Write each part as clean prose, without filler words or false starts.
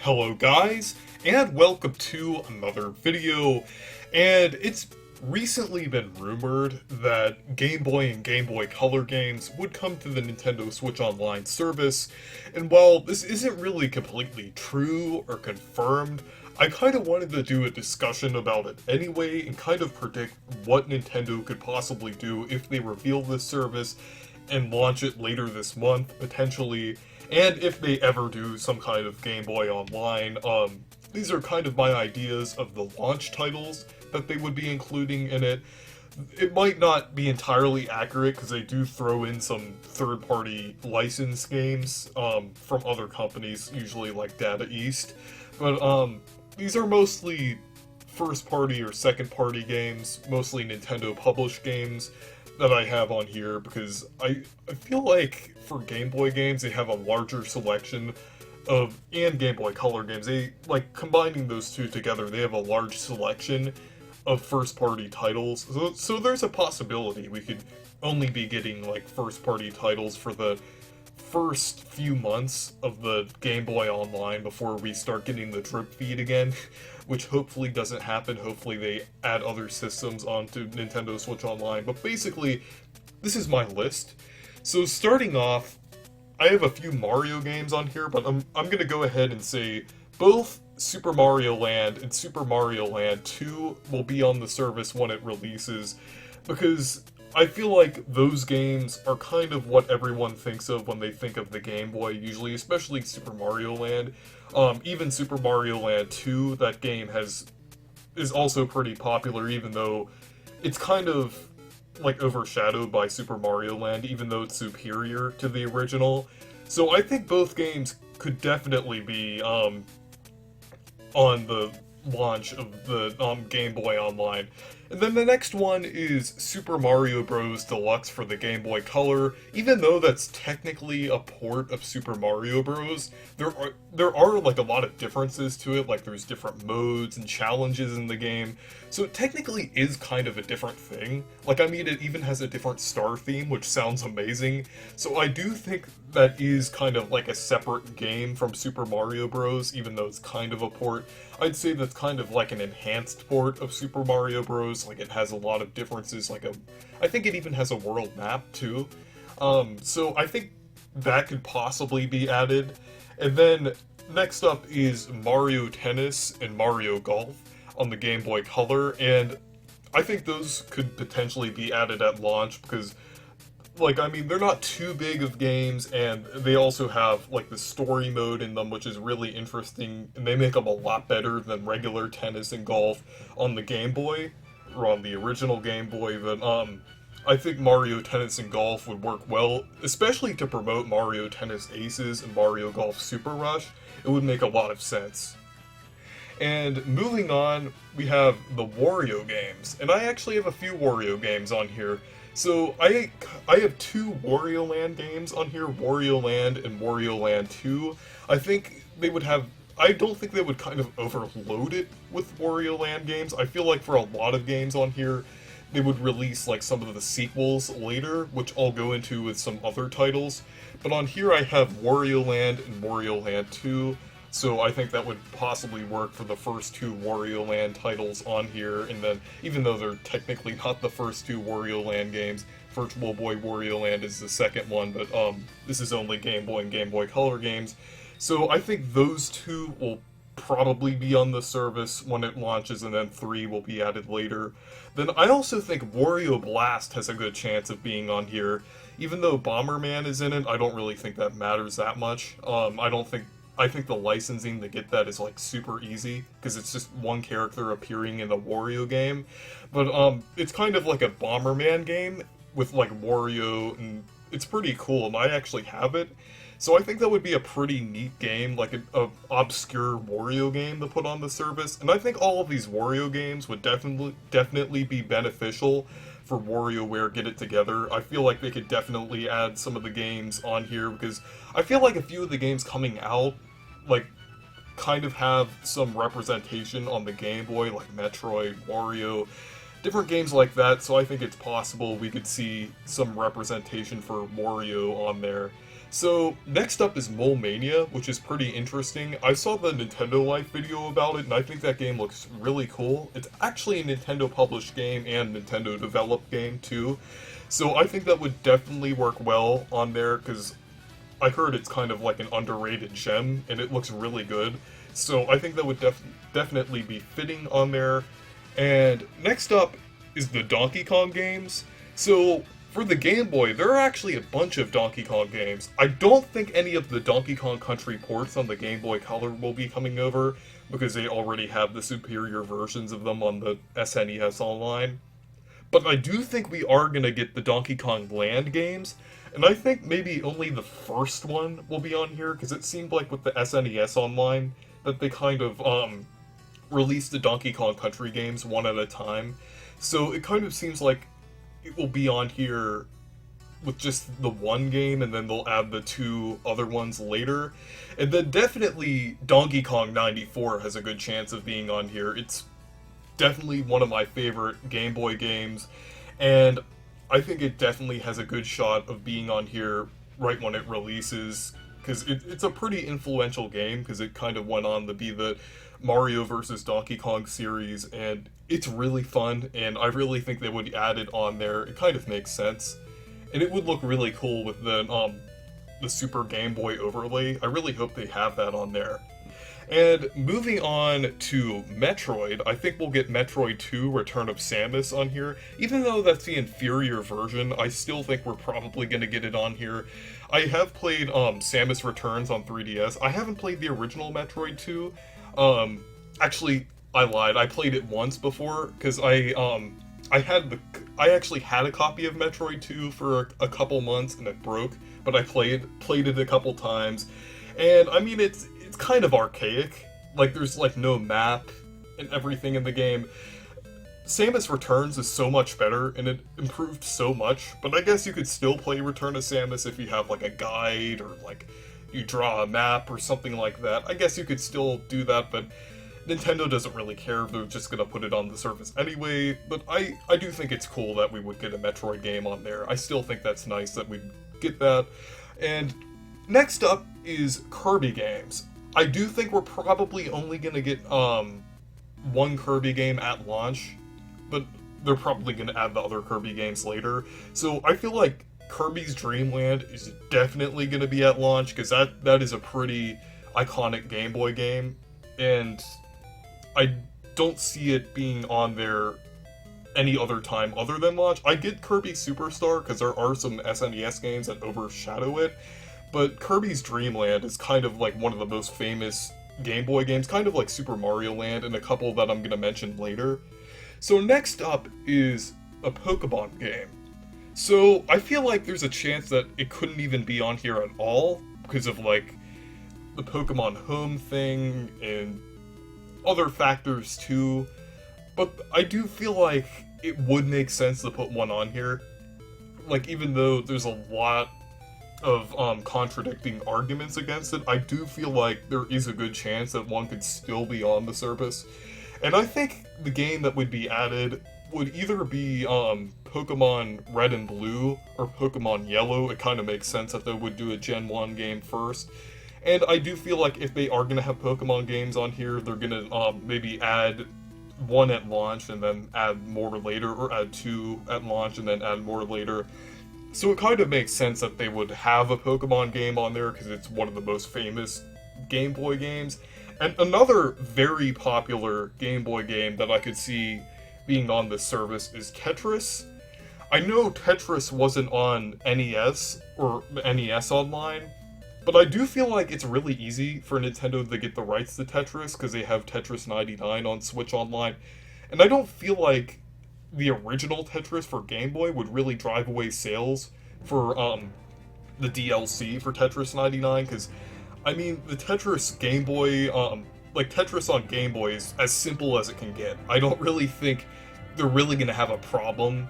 Hello guys, and welcome to another video. And it's recently been rumored that Game Boy and Game Boy Color games would come to the Nintendo Switch Online service, and while this isn't really completely true or confirmed, I kind of wanted to do a discussion about it anyway and kind of predict what Nintendo could possibly do if they reveal this service and launch it later this month, potentially, and if they ever do some kind of Game Boy Online. These are kind of my ideas of the launch titles that they would be including in it. It might not be entirely accurate because they do throw in some third-party license games from other companies, usually like Data East, but these are mostly first-party or second-party games, mostly Nintendo-published games that I have on here because I feel like for Game Boy games they have a larger selection of, and Game Boy Color games, they, like, combining those two together, they have a large selection of first-party titles, so there's a possibility we could only be getting, like, first-party titles for the first few months of the Game Boy Online before we start getting the drip feed again, which hopefully doesn't happen. Hopefully they add other systems onto Nintendo Switch Online, but basically, this is my list. So starting off, I have a few Mario games on here, but I'm gonna go ahead and say both Super Mario Land and Super Mario Land 2 will be on the service when it releases, because I feel like those games are kind of what everyone thinks of when they think of the Game Boy, usually, especially Super Mario Land. Even Super Mario Land 2, that game is also pretty popular, even though it's kind of like overshadowed by Super Mario Land, even though it's superior to the original. So I think both games could definitely be on the launch of the Game Boy Online. And then the next one is Super Mario Bros. Deluxe for the Game Boy Color. Even though that's technically a port of Super Mario Bros., there are like a lot of differences to it, like there's different modes and challenges in the game. So it technically is kind of a different thing. Like, I mean, it even has a different star theme, which sounds amazing. So I do think that is kind of like a separate game from Super Mario Bros., even though it's kind of a port. I'd say that's kind of like an enhanced port of Super Mario Bros. Like, it has a lot of differences, I think it even has a world map, too. So I think that could possibly be added. And then next up is Mario Tennis and Mario Golf on the Game Boy Color, and I think those could potentially be added at launch because, like, I mean, they're not too big of games, and they also have, like, the story mode in them, which is really interesting, and they make them a lot better than regular tennis and golf on the Game Boy, or on the original Game Boy, but, I think Mario Tennis and Golf would work well, especially to promote Mario Tennis Aces and Mario Golf Super Rush. It would make a lot of sense. And moving on, we have the Wario games, and I actually have a few Wario games on here. So I have two Wario Land games on here, Wario Land and Wario Land 2. I think they would have, I don't think they would kind of overload it with Wario Land games. I feel like for a lot of games on here, they would release like some of the sequels later, which I'll go into with some other titles. But on here I have Wario Land and Wario Land 2. So I think that would possibly work for the first two Wario Land titles on here, and then, even though they're technically not the first two Wario Land games, Virtual Boy Wario Land is the second one, but this is only Game Boy and Game Boy Color games. So I think those two will probably be on the service when it launches, and then 3 will be added later. Then I also think Wario Blast has a good chance of being on here. Even though Bomberman is in it, I don't really think that matters that much. I think the licensing to get that is like super easy because it's just one character appearing in the Wario game. But it's kind of like a Bomberman game with like Wario, and it's pretty cool, and I actually have it. So I think that would be a pretty neat game, like a obscure Wario game to put on the service. And I think all of these Wario games would definitely be beneficial for WarioWare Get It Together. I feel like they could definitely add some of the games on here because I feel like a few of the games coming out, like, kind of have some representation on the Game Boy, like Metroid, Wario, different games like that, so I think it's possible we could see some representation for Wario on there. So, next up is Mole Mania, which is pretty interesting. I saw the Nintendo Life video about it, and I think that game looks really cool. It's actually a Nintendo published game and Nintendo developed game, too. So I think that would definitely work well on there, because I heard it's kind of like an underrated gem, and it looks really good. So I think that would definitely be fitting on there. And next up is the Donkey Kong games. So for the Game Boy, there are actually a bunch of Donkey Kong games. I don't think any of the Donkey Kong Country ports on the Game Boy Color will be coming over, because they already have the superior versions of them on the SNES Online. But I do think we are going to get the Donkey Kong Land games, and I think maybe only the first one will be on here, because it seemed like with the SNES Online that they kind of released the Donkey Kong Country games one at a time. So it kind of seems like it will be on here with just the one game, and then they'll add the two other ones later. And then definitely Donkey Kong 94 has a good chance of being on here. It's definitely one of my favorite Game Boy games, and I think it definitely has a good shot of being on here right when it releases, because it's a pretty influential game, because it kind of went on to be the Mario vs. Donkey Kong series, and it's really fun, and I really think they would add it on there. It kind of makes sense, and it would look really cool with the Super Game Boy overlay. I really hope they have that on there. And moving on to Metroid, I think we'll get Metroid 2 Return of Samus on here. Even though that's the inferior version, I still think we're probably going to get it on here. I have played Samus Returns on 3DS. I haven't played the original Metroid 2. Actually, I lied. I played it once before, because I actually had a copy of Metroid 2 for a couple months, and it broke, but I played it a couple times. And I mean, it's kind of archaic. Like, there's like no map and everything in the game. Samus Returns is so much better, and it improved so much, but I guess you could still play Return of Samus if you have like a guide, or like you draw a map or something like that. I guess you could still do that, but Nintendo doesn't really care. They're just gonna put it on the Surface anyway. But I do think it's cool that we would get a Metroid game on there. I still think that's nice that we get that. And next up is Kirby games. I do think we're probably only gonna get one Kirby game at launch, but they're probably gonna add the other Kirby games later. So I feel like Kirby's Dream Land is definitely gonna be at launch, because that is a pretty iconic Game Boy game, and I don't see it being on there any other time other than launch. I get Kirby Superstar, because there are some SNES games that overshadow it, but Kirby's Dream Land is kind of like one of the most famous Game Boy games, kind of like Super Mario Land and a couple that I'm going to mention later. So next up is a Pokemon game. So I feel like there's a chance that it couldn't even be on here at all, because of like the Pokemon Home thing and other factors too. But I do feel like it would make sense to put one on here. Like, even though there's a lot of contradicting arguments against it, I do feel like there is a good chance that one could still be on the service. And I think the game that would be added would either be Pokemon Red and Blue or Pokemon Yellow. It kind of makes sense that they would do a Gen 1 game first. And I do feel like if they are going to have Pokemon games on here, they're going to maybe add one at launch and then add more later, or add two at launch and then add more later. So it kind of makes sense that they would have a Pokemon game on there, because it's one of the most famous Game Boy games. And another very popular Game Boy game that I could see being on this service is Tetris. I know Tetris wasn't on NES or NES Online, but I do feel like it's really easy for Nintendo to get the rights to Tetris, because they have Tetris 99 on Switch Online. And I don't feel like the original Tetris for Game Boy would really drive away sales for the DLC for Tetris 99, because I mean, the Tetris Game Boy, like Tetris on Game Boy is as simple as it can get. I don't really think they're really going to have a problem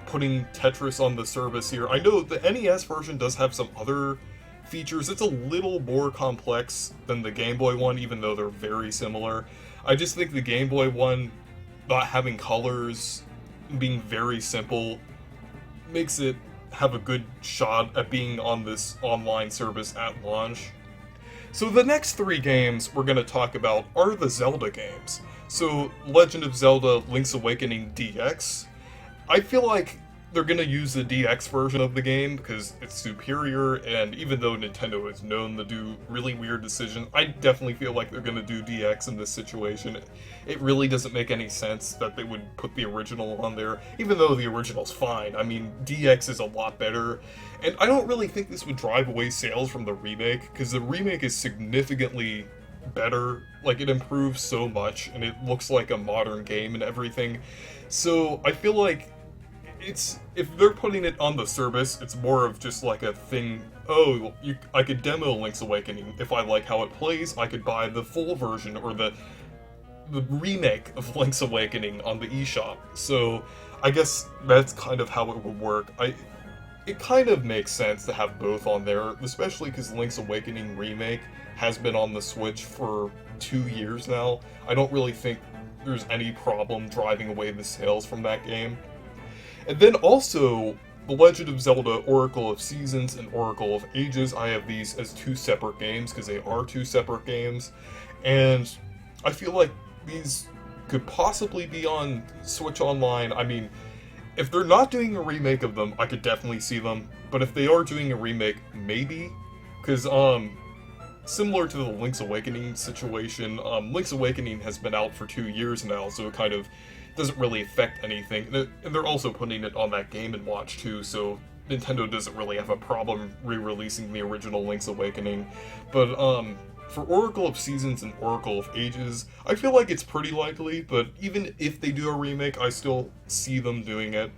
putting Tetris on the service here. I know the NES version does have some other features. It's a little more complex than the Game Boy one, even though they're very similar. I just think the Game Boy one, not having colors, being very simple, makes it have a good shot at being on this online service at launch. So the next three games we're going to talk about are the Zelda games. So Legend of Zelda Link's Awakening DX. I feel like they're going to use the DX version of the game because it's superior, and even though Nintendo is known to do really weird decisions, I definitely feel like they're going to do DX in this situation. It really doesn't make any sense that they would put the original on there, even though the original's fine. I mean, DX is a lot better, and I don't really think this would drive away sales from the remake, because the remake is significantly better. Like, it improves so much, and it looks like a modern game and everything. So I feel like if they're putting it on the service, it's more of just like a thing. Oh, I could demo Link's Awakening. If I like how it plays, I could buy the full version or the remake of Link's Awakening on the eShop. So I guess that's kind of how it would work. It kind of makes sense to have both on there, especially because Link's Awakening remake has been on the Switch for 2 years now. I don't really think there's any problem driving away the sales from that game. And then also, The Legend of Zelda Oracle of Seasons and Oracle of Ages, I have these as two separate games, because they are two separate games, and I feel like these could possibly be on Switch Online. I mean, if they're not doing a remake of them, I could definitely see them, but if they are doing a remake, maybe, because, similar to the Link's Awakening situation, Link's Awakening has been out for 2 years now, so it kind of doesn't really affect anything. And they're also putting it on that Game & Watch too, so Nintendo doesn't really have a problem re-releasing the original Link's Awakening. But for Oracle of Seasons and Oracle of Ages, I feel like it's pretty likely, but even if they do a remake, I still see them doing it.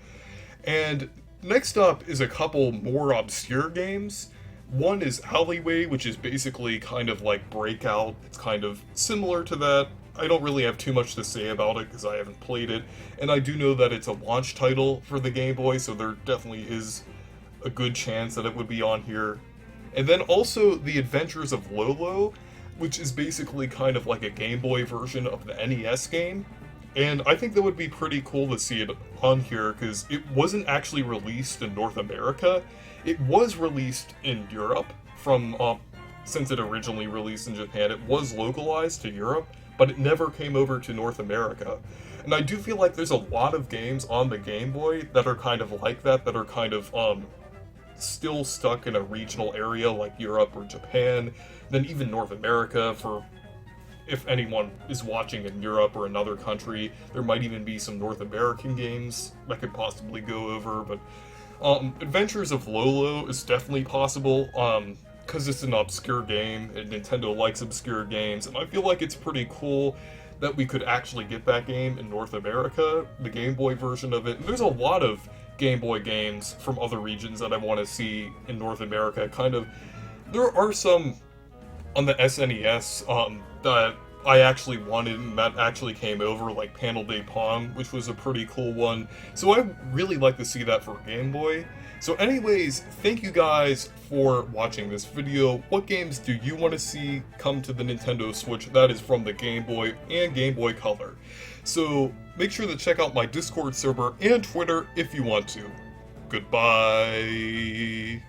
And next up is a couple more obscure games. One is Alleyway, which is basically kind of like Breakout. It's kind of similar to that. I don't really have too much to say about it because I haven't played it, and I do know that it's a launch title for the Game Boy, so there definitely is a good chance that it would be on here. And then also The Adventures of Lolo, which is basically kind of like a Game Boy version of the NES game, and I think that would be pretty cool to see it on here because it wasn't actually released in North America. It was released in Europe since it originally released in Japan. It was localized to Europe, but it never came over to North America. And I do feel like there's a lot of games on the Game Boy that are kind of like that are kind of still stuck in a regional area like Europe or Japan, then even North America. For if anyone is watching in Europe or another country, there might even be some North American games that could possibly go over, but Adventures of Lolo is definitely possible, because it's an obscure game, and Nintendo likes obscure games, and I feel like it's pretty cool that we could actually get that game in North America, the Game Boy version of it. And there's a lot of Game Boy games from other regions that I want to see in North America. There are some on the SNES that I actually wanted and that actually came over, like Panel Day Pong, which was a pretty cool one. So I really like to see that for Game Boy. So anyways, thank you guys for watching this video. What games do you want to see come to the Nintendo Switch that is from the Game Boy and Game Boy Color? So make sure to check out my Discord server and Twitter if you want to. Goodbye.